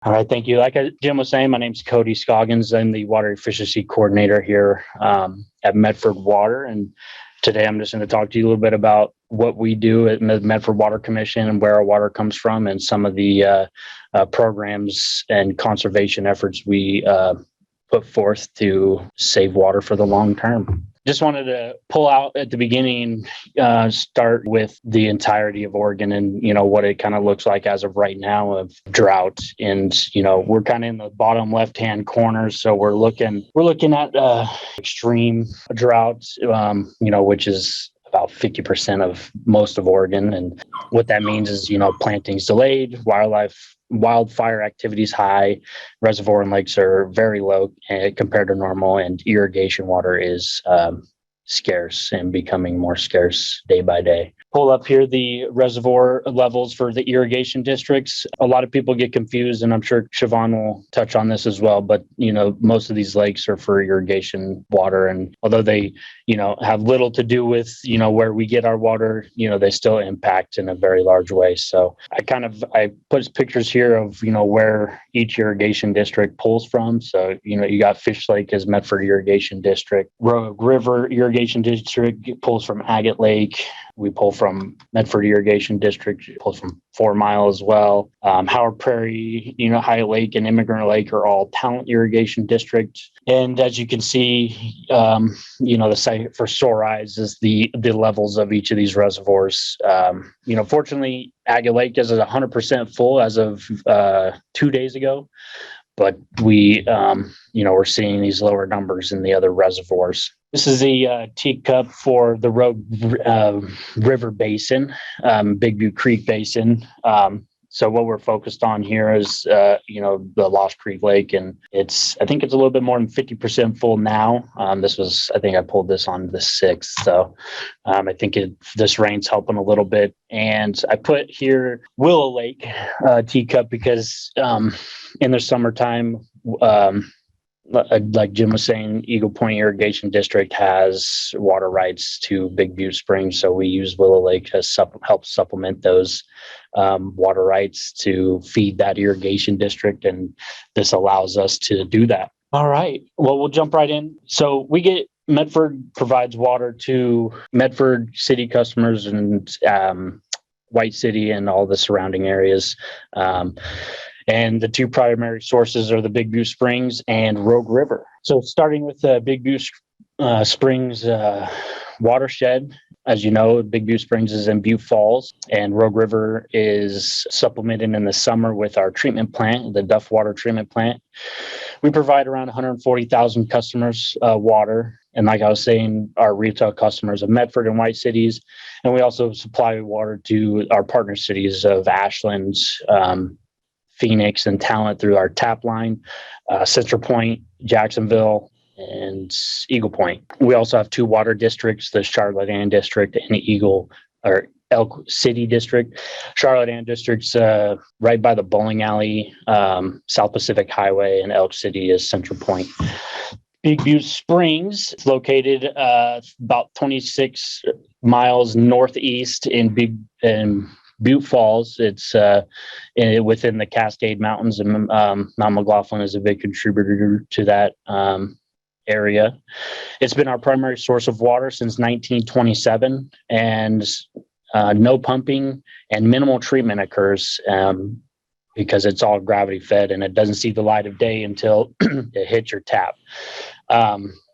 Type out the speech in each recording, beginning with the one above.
All right, thank you. Jim was saying, my name's Cody Scoggins. I'm the water efficiency coordinator here at Medford Water. And today I'm just going to talk to you a little bit about what we do at the Medford Water Commission and where our water comes from and some of the programs and conservation efforts we put forth to save water for the long term. Just wanted to pull out at the beginning, start with the entirety of Oregon and, what it kind of looks like as of right now of drought. And, we're kind of in the bottom left-hand corner. So we're looking at extreme drought, which is about 50% of most of Oregon. And what that means is, planting's delayed, wildfire activity is high, reservoir and lakes are very low compared to normal, and irrigation water is scarce and becoming more scarce day by day. Pull up here the reservoir levels for the irrigation districts. A lot of people get confused, and I'm sure Siobhan will touch on this as well, but most of these lakes are for irrigation water, and although they have little to do with where we get our water, they still impact in a very large way. So I put pictures here of where each irrigation district pulls from. So you got Fish Lake as Medford Irrigation District, Rogue River Irrigation District pulls from Agate Lake. We pull from Medford Irrigation District, pulls from 4 Mile as well. Howard Prairie, High Lake and Immigrant Lake are all Talent Irrigation District. And as you can see, the site for store eyes is the levels of each of these reservoirs. Fortunately, Agate Lake is 100% full as of 2 days ago. But we're seeing these lower numbers in the other reservoirs. This is the teacup for the Rogue River Basin, Big Butte Creek Basin. So what we're focused on here is, the Lost Creek Lake, and I think it's a little bit more than 50% full now. I think I pulled this on the 6th. So I think this rain's helping a little bit. And I put here Willow Lake teacup because in the summertime, like Jim was saying, Eagle Point Irrigation District has water rights to Big Butte Springs. So we use Willow Lake to help supplement those water rights to feed that irrigation district. And this allows us to do that. All right. Well, we'll jump right in. So Medford provides water to Medford city customers and White City and all the surrounding areas. And the two primary sources are the Big Butte Springs and Rogue River. So starting with the Big Butte Springs watershed, as you know, Big Butte Springs is in Butte Falls, and Rogue River is supplemented in the summer with our treatment plant, the Duff Water Treatment Plant. We provide around 140,000 customers water. And like I was saying, our retail customers of Medford and White Cities. And we also supply water to our partner cities of Ashland, Phoenix, and Talent through our tap line, Central Point, Jacksonville, and Eagle Point. We also have 2 water districts, the Charlotte Ann District and Elk City District. Charlotte Ann District's right by the bowling alley, South Pacific Highway, and Elk City is Central Point. Big Butte Springs is located about 26 miles northeast in Butte Falls. It's within the Cascade Mountains, and Mount McLaughlin is a big contributor to that area. It's been our primary source of water since 1927, and no pumping and minimal treatment occurs because it's all gravity fed and it doesn't see the light of day until it hits your tap.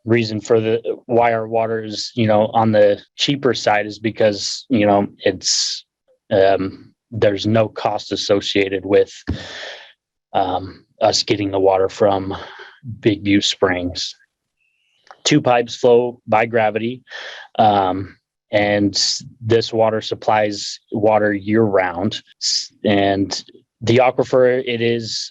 Reason for why our water is on the cheaper side is because it's there's no cost associated with us getting the water from Big Butte Springs. 2 pipes flow by gravity, and this water supplies water year round. And the aquifer, it is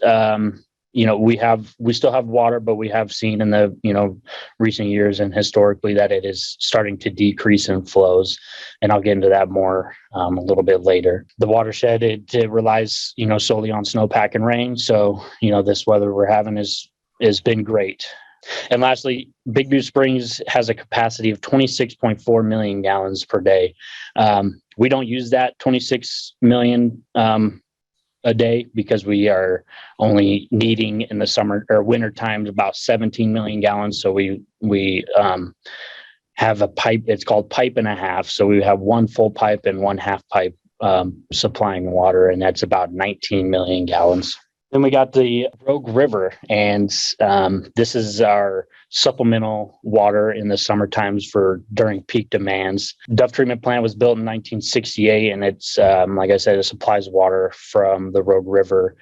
we still have water, but we have seen in the recent years and historically that it is starting to decrease in flows, and I'll get into that more a little bit later. The watershed, it relies solely on snowpack and rain, so this weather we're having has been great. And lastly, Big Butte Springs has a capacity of 26.4 million gallons per day. We don't use that 26 million a day because we are only needing in the summer or winter times about 17 million gallons. So we have a pipe. It's called pipe and a half. So we have one full pipe and one half pipe supplying water, and that's about 19 million gallons. Then we got the Rogue River, and this is our supplemental water in the summer times for during peak demands. Duff treatment plant was built in 1968, and it's like I said, it supplies water from the Rogue River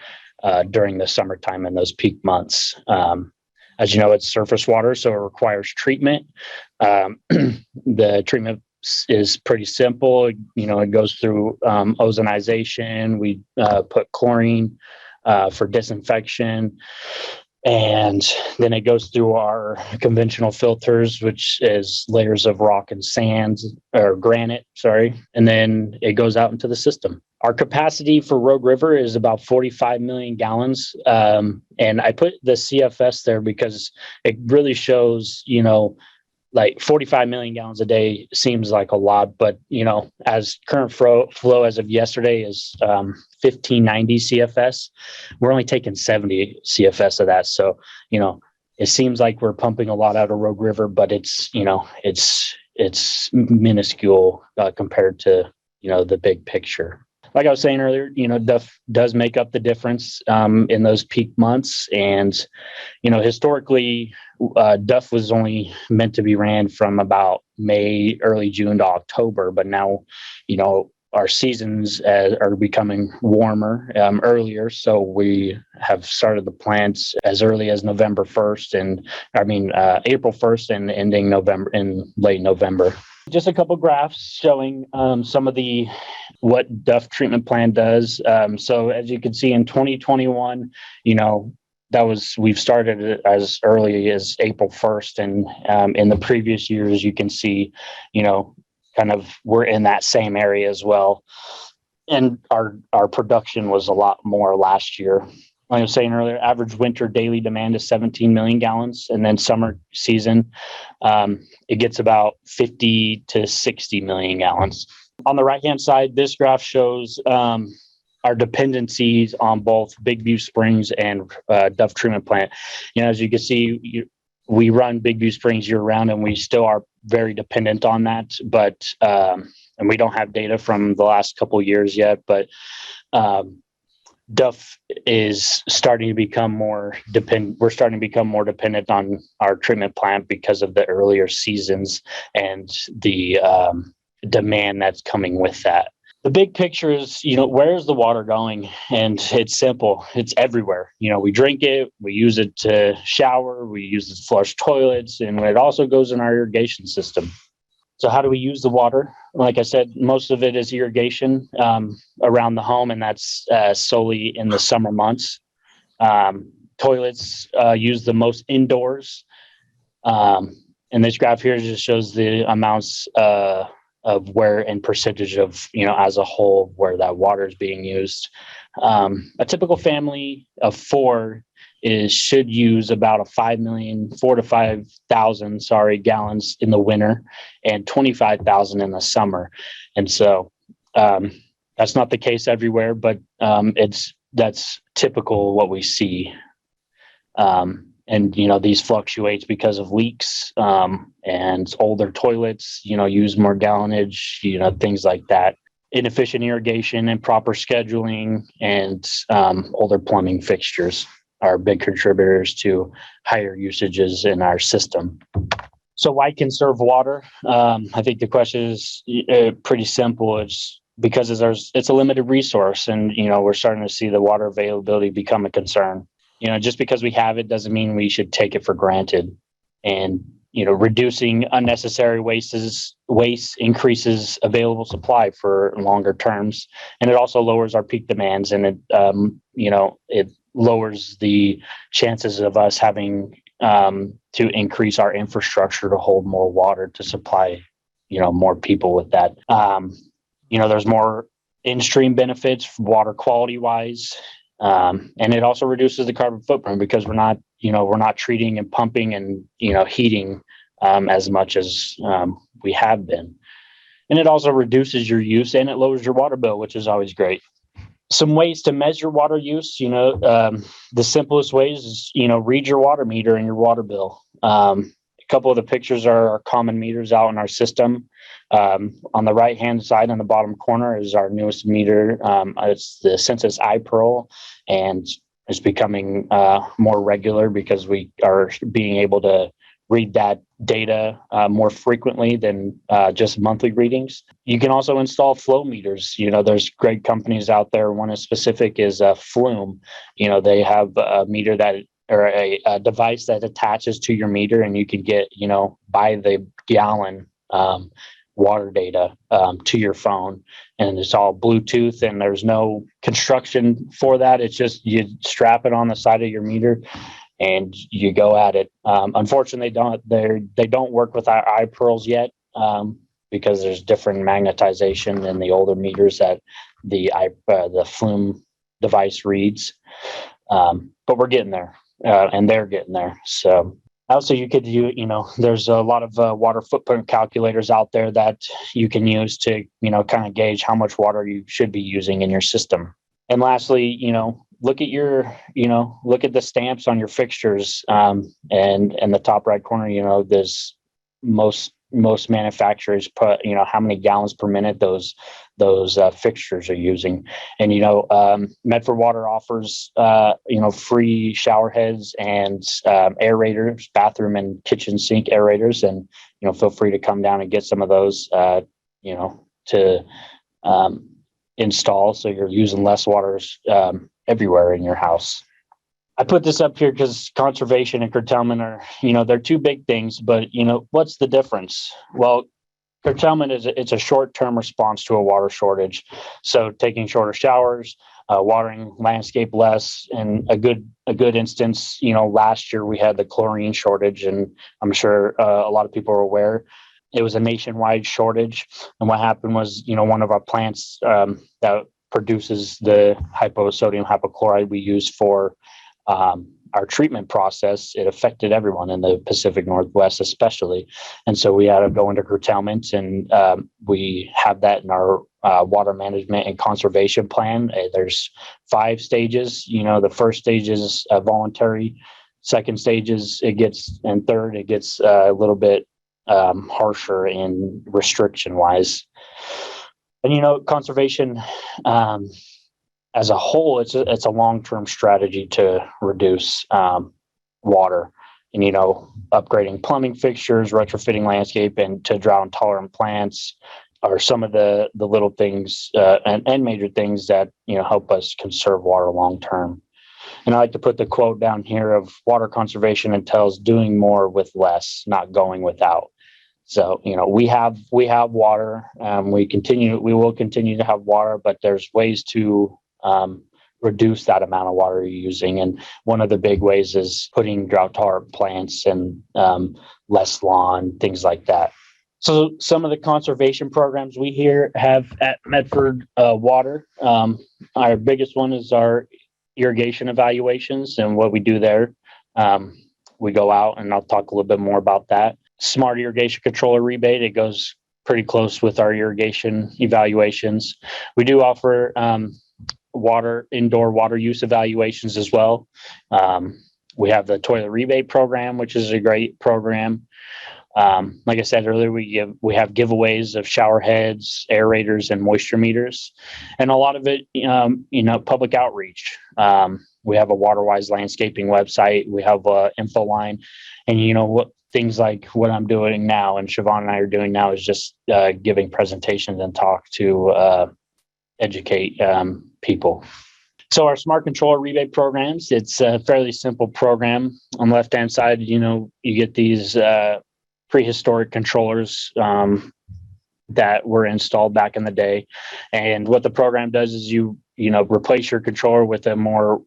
during the summertime in those peak months. As you know, it's surface water, so it requires treatment. The treatment is pretty simple. It goes through ozonization. We put chlorine for disinfection. And then it goes through our conventional filters, which is layers of rock and sand or granite, and then it goes out into the system. Our capacity for Rogue River is about 45 million gallons. And I put the CFS there because it really shows, like 45 million gallons a day seems like a lot, but as current flow as of yesterday is 1590 CFS. We're only taking 70 CFS of that. So, it seems like we're pumping a lot out of Rogue River, but it's minuscule compared to, the big picture. Like I was saying earlier, Duff does make up the difference in those peak months. And, historically, Duff was only meant to be ran from about May, early June to October. But now, our seasons are becoming warmer earlier. So we have started the plants as early as November 1st April 1st and ending late November. Just a couple graphs showing some of what Duff treatment plant does. So as you can see in 2021, we've started it as early as April 1st. And in the previous years, you can see, kind of we're in that same area as well. And our production was a lot more last year. Like I was saying earlier, average winter daily demand is 17 million gallons. And then summer season, it gets about 50 to 60 million gallons. On the right-hand side, this graph shows our dependencies on both Big View Springs and Duff treatment plant. As you can see, we run Big View Springs year-round, and we still are very dependent on that. But and we don't have data from the last couple of years yet, but Duff is starting to become more dependent. We're starting to become more dependent on our treatment plant because of the earlier seasons and the demand that's coming with that. The big picture is, where's the water going? And it's simple. It's everywhere. We drink it, we use it to shower, we use it to flush toilets, and it also goes in our irrigation system. So how do we use the water? Like I said, most of it is irrigation around the home, and that's solely in the summer months. Toilets use the most indoors. And this graph here just shows the amounts of where and percentage of, as a whole, where that water is being used. A typical family of four should use about 4 to 5,000 gallons in the winter and 25,000 in the summer. And so that's not the case everywhere, but that's typical what we see. And, these fluctuates because of leaks and older toilets, use more gallonage, things like that. Inefficient irrigation and proper scheduling and older plumbing fixtures are big contributors to higher usages in our system. So why conserve water? I think the question is pretty simple. It's because it's a limited resource, and, we're starting to see the water availability become a concern. Just because we have it doesn't mean we should take it for granted. And, reducing unnecessary waste increases available supply for longer terms. And it also lowers our peak demands, and it lowers the chances of us having to increase our infrastructure to hold more water to supply, more people with that. There's more in-stream benefits water quality wise. And it also reduces the carbon footprint because we're not treating and pumping and, heating as much as we have been. And it also reduces your use and it lowers your water bill, which is always great. Some ways to measure water use, the simplest ways is, read your water meter and your water bill. A couple of the pictures are our common meters out in our system. On the right-hand side in the bottom corner is our newest meter. It's the Census iPearl, and it's becoming more regular because we are being able to read that data more frequently than just monthly readings. You can also install flow meters. There's great companies out there. One specific is Flume. They have a meter that or a device that attaches to your meter, and you can get, by the gallon water data to your phone, and it's all Bluetooth, and there's no construction for that. It's just you strap it on the side of your meter and you go at it. Unfortunately, they don't work with our iPearls yet because there's different magnetization in the older meters that the Flume device reads. But we're getting there, and they're getting there. So also you could there's a lot of water footprint calculators out there that you can use to kind of gauge how much water you should be using in your system. And lastly, look at the stamps on your fixtures, and in the top right corner, there's most manufacturers put how many gallons per minute those fixtures are using. And Medford Water offers free shower heads and aerators, bathroom and kitchen sink aerators, and feel free to come down and get some of those to install, so you're using less water everywhere in your house. I put this up here because conservation and curtailment are, they're two big things, but what's the difference? Well, curtailment it's a short-term response to a water shortage. So taking shorter showers, watering landscape less. And a good instance, last year we had the chlorine shortage, and I'm sure a lot of people are aware. It was a nationwide shortage. And what happened was, one of our plants that produces the sodium hypochlorite we use for our treatment process, it affected everyone in the Pacific Northwest, especially. And so we had to go into curtailment, and we have that in our water management and conservation plan. There's 5 stages. The first stage is voluntary. Second stage is and third, it gets a little bit harsher in restriction wise. And conservation as a whole, it's a long-term strategy to reduce water, and upgrading plumbing fixtures, retrofitting landscape and to drought intolerant plants are some of the little things and major things that help us conserve water long term. And I like to put the quote down here of water conservation entails doing more with less, not going without. So, we have water. We will continue to have water, but there's ways to reduce that amount of water you're using. And one of the big ways is putting drought tolerant plants and less lawn, things like that. So some of the conservation programs we here have at Medford Water, our biggest one is our irrigation evaluations, and what we do there. We go out, and I'll talk a little bit more about that. Smart irrigation controller rebate, it goes pretty close with our irrigation evaluations. We do offer indoor water use evaluations as well. We have the toilet rebate program, which is a great program. Like I said earlier, we have giveaways of shower heads, aerators, and moisture meters, and a lot of it, public outreach. We have a WaterWise landscaping website. We have a info line, and things like what I'm doing now and Siobhan and I are doing now is just giving presentations and talk to educate people. So our smart controller rebate programs, it's a fairly simple program. On the left-hand side, you get these prehistoric controllers that were installed back in the day. And what the program does is you replace your controller with a more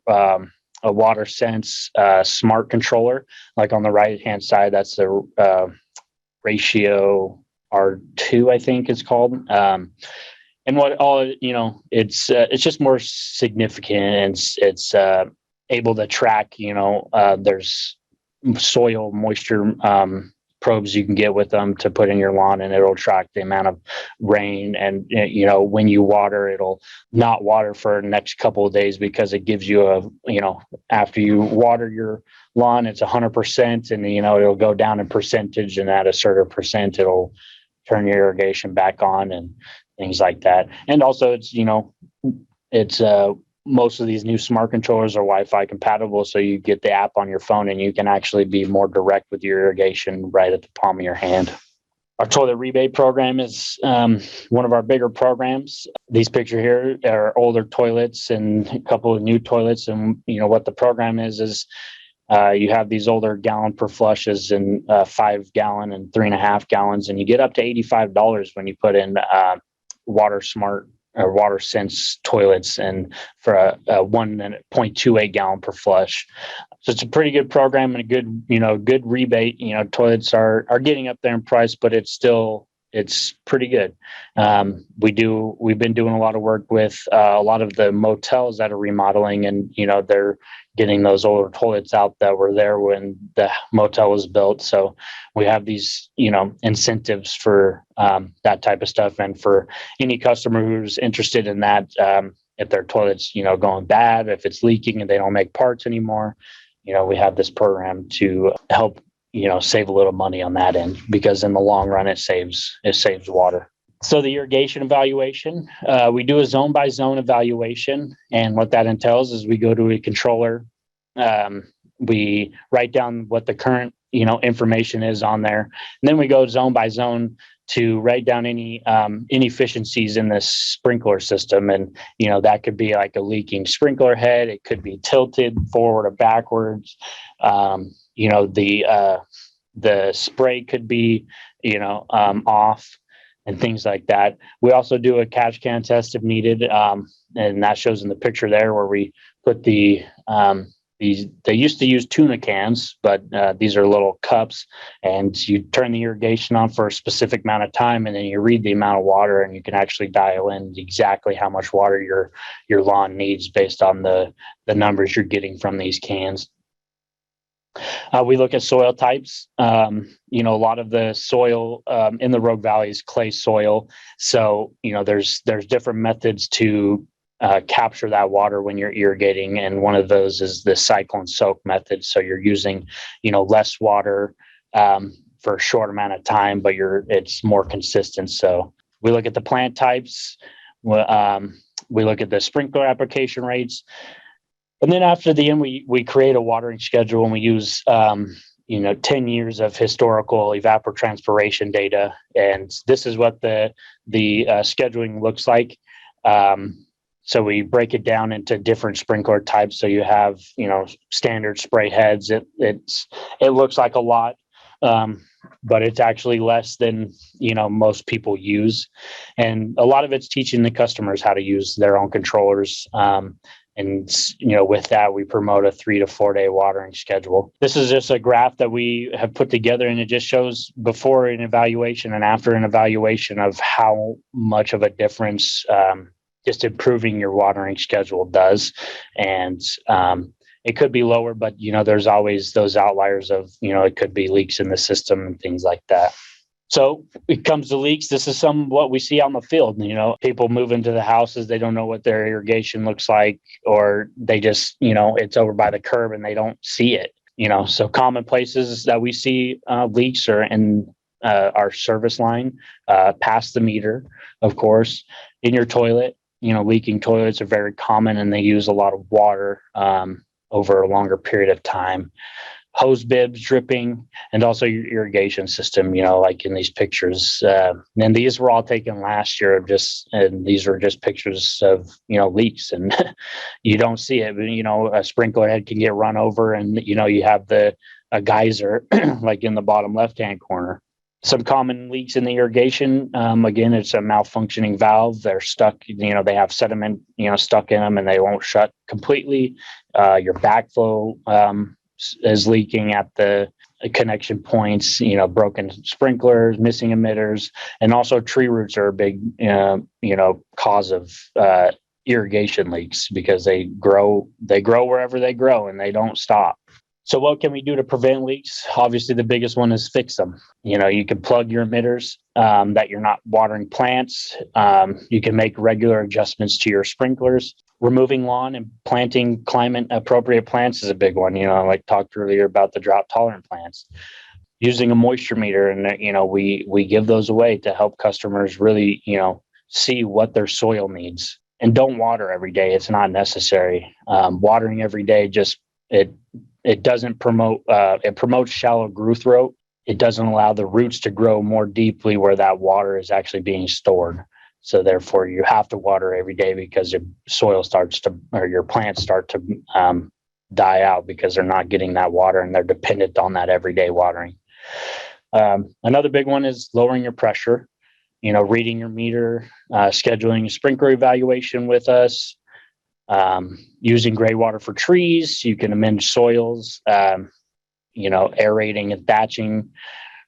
a WaterSense smart controller. Like on the right-hand side, that's the Ratio R2, I think it's called. And what all it's just more significant, and it's able to track. There's soil moisture probes you can get with them to put in your lawn, and it'll track the amount of rain. And when you water, it'll not water for the next couple of days, because it gives you after you water your lawn, it's 100%, and it'll go down in percentage, and at a certain percent, it'll turn your irrigation back on and things like that. And also, it's most of these new smart controllers are Wi-Fi compatible, so you get the app on your phone and you can actually be more direct with your irrigation right at the palm of your hand. Our toilet rebate program is one of our bigger programs. These pictures here are older toilets and a couple of new toilets. And what the program is you have these older gallon per flushes and 5 gallon and 3.5 gallons, and you get up to $85 when you put in Water Smart or Water Sense toilets, and for a 1.28 gallon per flush. So it's a pretty good program and a good rebate. Toilets are getting up there in price, but it's pretty good. We've been doing a lot of work with a lot of the motels that are remodeling, and they're getting those older toilets out that were there when the motel was built. So we have these incentives for that type of stuff, and for any customer who's interested in that, if their toilet's going bad, if it's leaking and they don't make parts anymore, we have this program to help save a little money on that end, because in the long run it saves water. So the irrigation evaluation, we do a zone by zone evaluation, and what that entails is we go to a controller, we write down what the current information is on there, and then we go zone by zone to write down any inefficiencies in this sprinkler system. And that could be like a leaking sprinkler head, it could be tilted forward or backwards, the spray could be off, and things like that. We also do a catch can test if needed, and that shows in the picture there, where we put the they used to use tuna cans, but these are little cups, and you turn the irrigation on for a specific amount of time, and then you read the amount of water, and you can actually dial in exactly how much water your lawn needs based on the numbers you're getting from these cans. We look at soil types. A lot of the soil in the Rogue Valley is clay soil. So, there's different methods to capture that water when you're irrigating. And one of those is the cyclone soak method. So you're using, less water for a short amount of time, but it's more consistent. So we look at the plant types. We look at the sprinkler application rates. And then after the end, we create a watering schedule, and we use 10 years of historical evapotranspiration data. And this is what the scheduling looks like. So we break it down into different sprinkler types. So you have, standard spray heads. It looks like a lot, but it's actually less than, most people use. And a lot of it's teaching the customers how to use their own controllers. And, with that, we promote a 3 to 4 day watering schedule. This is just a graph that we have put together, and it just shows before an evaluation and after an evaluation of how much of a difference just improving your watering schedule does. And it could be lower, but, there's always those outliers of, it could be leaks in the system and things like that. So it comes to leaks. This is what we see on the field. People move into the houses, they don't know what their irrigation looks like, or they just, it's over by the curb and they don't see it. So common places that we see leaks are in our service line, past the meter, of course, in your toilet. Leaking toilets are very common, and they use a lot of water over a longer period of time. Hose bibs dripping, and also your irrigation system, like in these pictures. And these were all taken last year, and these were just pictures of, leaks, and you don't see it, but, a sprinkler head can get run over, and, you have a geyser like in the bottom left-hand corner. Some common leaks in the irrigation, again, it's a malfunctioning valve. They're stuck, they have sediment, stuck in them, and they won't shut completely. Your backflow is leaking at the connection points, broken sprinklers, missing emitters, and also tree roots are a big, cause of irrigation leaks, because they grow wherever they grow, and they don't stop. So what can we do to prevent leaks? Obviously, the biggest one is fix them. You can plug your emitters that you're not watering plants. You can make regular adjustments to your sprinklers. Removing lawn and planting climate appropriate plants is a big one. Like talked earlier about the drought tolerant plants. Using a moisture meter, and we give those away to help customers really see what their soil needs. And don't water every day; it's not necessary. Watering every day it doesn't promote. It promotes shallow growth rate. It doesn't allow the roots to grow more deeply where that water is actually being stored. So therefore, you have to water every day because your soil your plants start to die out because they're not getting that water and they're dependent on that everyday watering. Another big one is lowering your pressure. Reading your meter, scheduling a sprinkler evaluation with us, using gray water for trees. You can amend soils, aerating and thatching,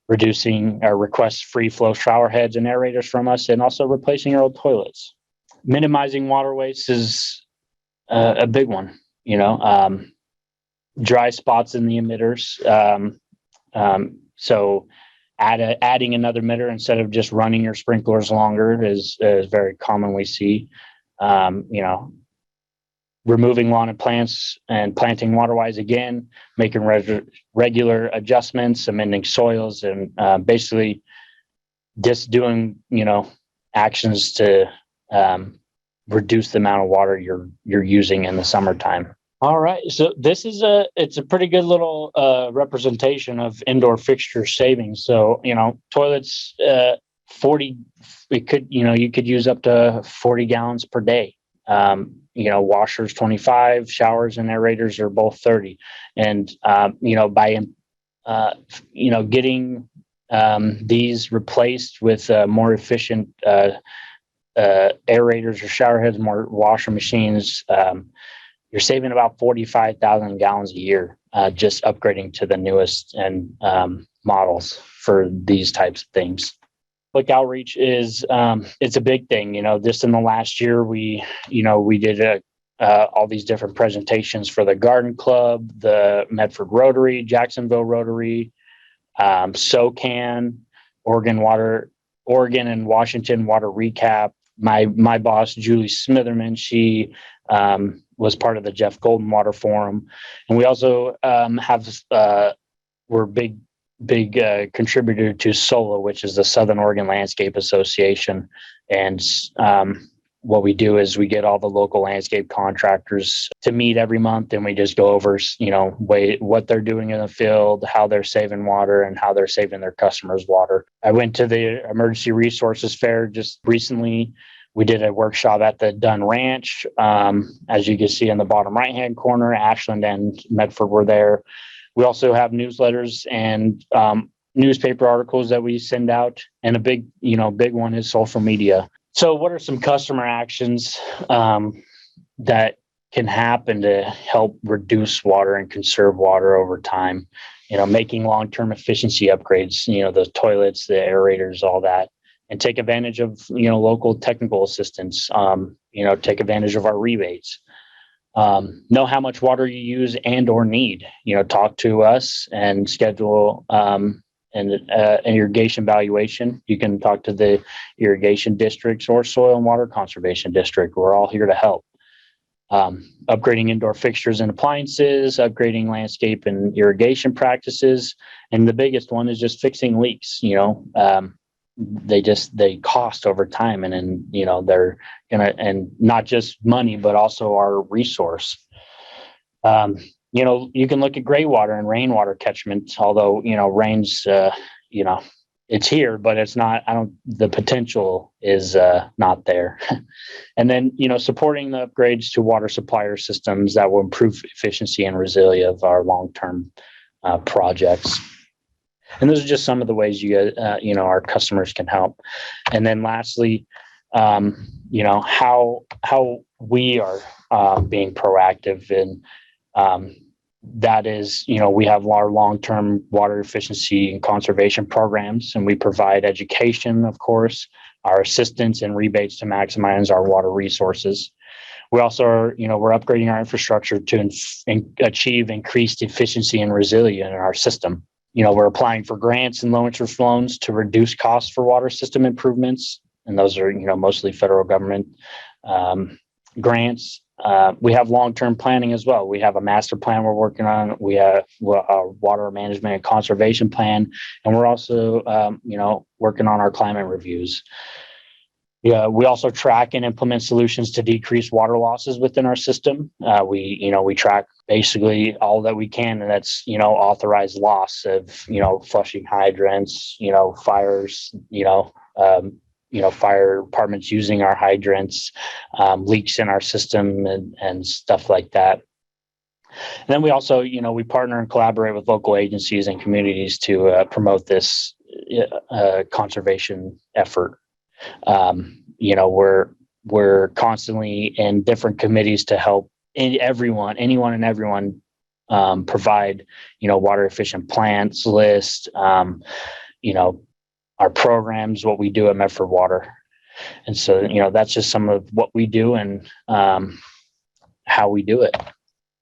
reducing or request free flow shower heads and aerators from us, and also replacing your old toilets. Minimizing water waste is a big one. Dry spots in the emitters. So adding another emitter instead of just running your sprinklers longer is very common we see. Removing lawn and plants and planting waterwise again, making regular adjustments, amending soils, and basically just doing actions to reduce the amount of water you're using in the summertime. All right, so this is it's a pretty good little representation of indoor fixture savings. So toilets 40, you could use up to 40 gallons per day. Washers 25, showers and aerators are both 30. And by getting these replaced with more efficient aerators or shower heads, more washer machines, you're saving about 45,000 gallons a year just upgrading to the newest and models for these types of things. Public outreach is it's a big thing. Just in the last year, we did all these different presentations for the Garden Club, the Medford Rotary, Jacksonville Rotary, SoCan, Oregon and Washington Water Recap. My boss, Julie Smitherman, she was part of the Jeff Golden Water Forum. And we also we're big contributor to SOLA, which is the Southern Oregon Landscape Association. And what we do is we get all the local landscape contractors to meet every month, and we just go over, what they're doing in the field, how they're saving water, and how they're saving their customers' water. I went to the Emergency Resources Fair just recently. We did a workshop at the Dunn Ranch. As you can see in the bottom right-hand corner, Ashland and Medford were there. We also have newsletters and newspaper articles that we send out. And a big one is social media. So what are some customer actions that can happen to help reduce water and conserve water over time? Making long-term efficiency upgrades, the toilets, the aerators, all that. And take advantage of, local technical assistance, take advantage of our rebates. Know how much water you use and or need. Talk to us and schedule an irrigation valuation. You can talk to the irrigation districts or soil and water conservation district. We're all here to help. Upgrading indoor fixtures and appliances, upgrading landscape and irrigation practices. And the biggest one is just fixing leaks. They cost over time, and then they're gonna, and not just money but also our resource. You can look at gray water and rainwater catchment, although rain's it's here, but it's not, the potential is not there. And then supporting the upgrades to water supplier systems that will improve efficiency and resilience of our long-term projects. And those are just some of the ways our customers can help. And then lastly, how we are being proactive, and that is, we have our long-term water efficiency and conservation programs, and we provide education, of course, our assistance and rebates to maximize our water resources. We also are, we're upgrading our infrastructure to achieve increased efficiency and resilience in our system. We're applying for grants and low interest loans to reduce costs for water system improvements. And those are, mostly federal government grants. We have long-term planning as well. We have a master plan we're working on. We have a water management and conservation plan. And we're also, working on our climate reviews. Yeah, we also track and implement solutions to decrease water losses within our system. We track basically all that we can, and that's authorized loss of flushing hydrants, fires, fire departments using our hydrants, leaks in our system, and stuff like that. And then we also, we partner and collaborate with local agencies and communities to promote this conservation effort. We're constantly in different committees to help anyone and everyone provide, water efficient plants list, our programs, what we do at Medford Water. And so, that's just some of what we do and how we do it.